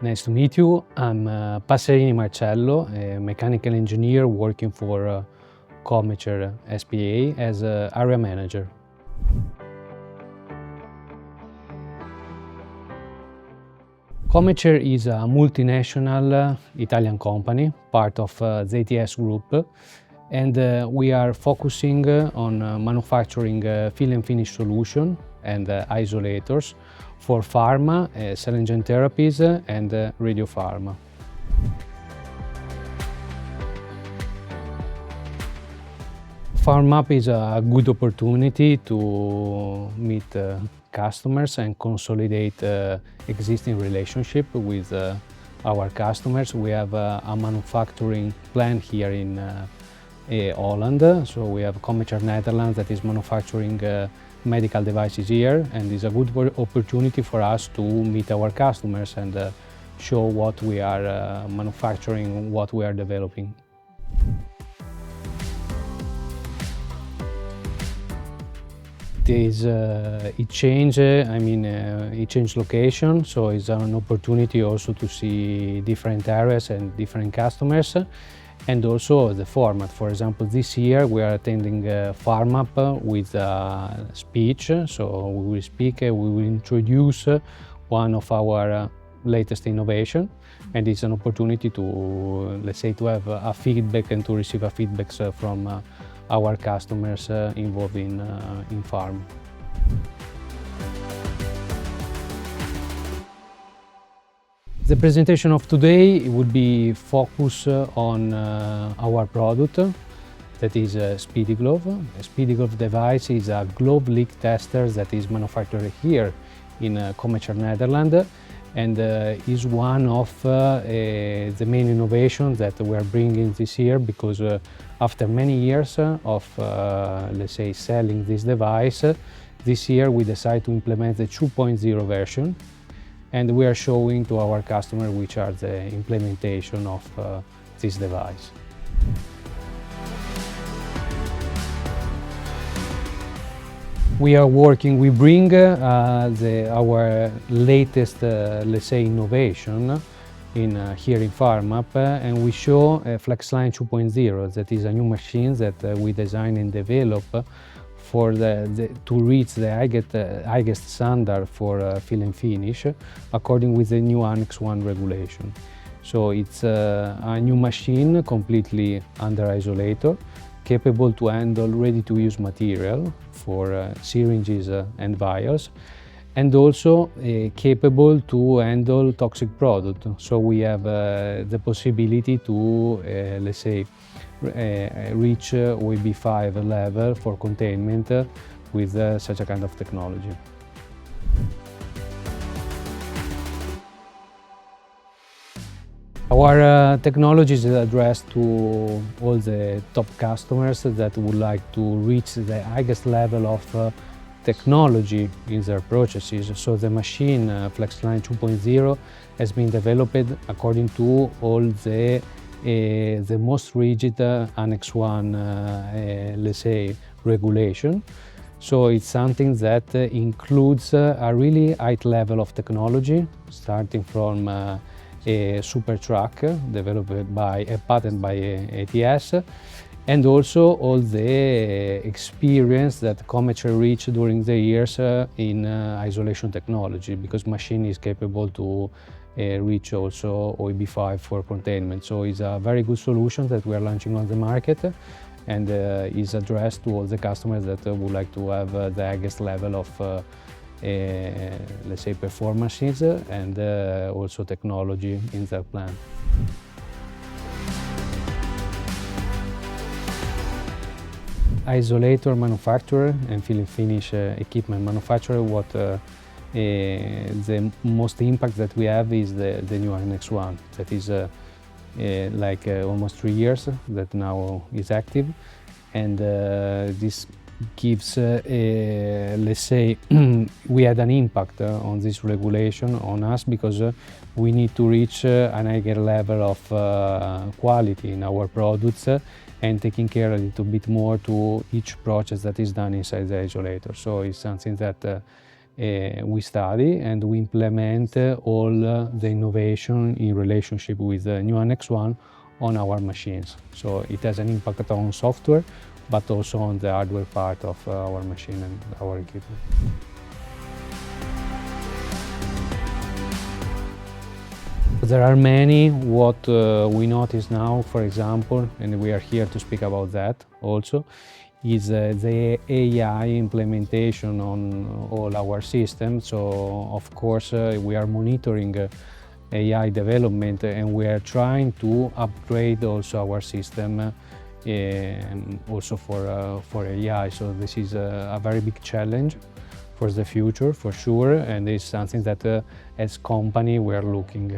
Nice to meet you. I'm Passerini Marcello, a mechanical engineer working for COMECER S.p.A. as an area manager. COMECER is a multinational Italian company, part of the ATS Group, and we are focusing on manufacturing fill and finish solution and isolators for pharma, syringe and therapies, and Radiopharma. PHARMAP is a good opportunity to meet customers and consolidate existing relationship with our customers. We have a manufacturing plant here in Holland, so we have COMECER Netherlands that is manufacturing medical devices here, and it's a good opportunity for us to meet our customers and show what we are manufacturing, what we are developing. It changed location, so it's an opportunity also to see different areas and different customers, and also the format. For example, this year we are attending PHARMAP with a speech, so we will speak, we will introduce one of our latest innovation, and it's an opportunity to, let's say, to have a feedback and to receive a feedback from our customers involved in pharma. The presentation of today would be focused on our product, that is Speedy Glove. A Speedy Glove device is a glove leak tester that is manufactured here in COMECER Netherlands, and is one of the main innovations that we are bringing this year, because after many years of, let's say, selling this device, this year we decided to implement the 2.0 version, and we are showing to our customers which are the implementation of this device. We bring our latest, let's say, innovation here in PHARMAP, and we show FlexLine 2.0, that is a new machine that we design and develop for to reach the highest standard for fill and finish, according with the new Annex 1 regulation. So it's a new machine completely under Isolator, capable to handle ready-to-use material for syringes and vials, and also capable to handle toxic product. So we have the possibility to, let's say, reach OEB5 level for containment with such a kind of technology. Our technology is addressed to all the top customers that would like to reach the highest level of technology in their processes. So the machine, FlexLine 2.0, has been developed according to all the most rigid Annex 1, let's say, regulation. So it's something that includes a really high level of technology, starting from a super truck developed by a patent by ATS, and also all the experience that COMECER reached during the years in isolation technology, because machine is capable to reach also OEB5 for containment. So it's a very good solution that we are launching on the market, and is addressed to all the customers that would like to have the highest level of let's say, performances and also technology in their plant. Isolator manufacturer and fill and finish equipment manufacturer, what the most impact that we have is the new Annex 1, that is like almost 3 years that now is active, and this gives, let's say, we had an impact on this regulation on us, because we need to reach a higher level of quality in our products and taking care a little bit more to each process that is done inside the isolator. So it's something that we study and we implement all the innovation in relationship with the new Annex 1 on our machines. So it has an impact on software, but also on the hardware part of our machine and our equipment. There are many. What we notice now, for example, and we are here to speak about that also, is the AI implementation on all our systems. So of course we are monitoring AI development and we are trying to upgrade also our system also for AI. So this is a very big challenge for the future, for sure, and it's something that as company we are looking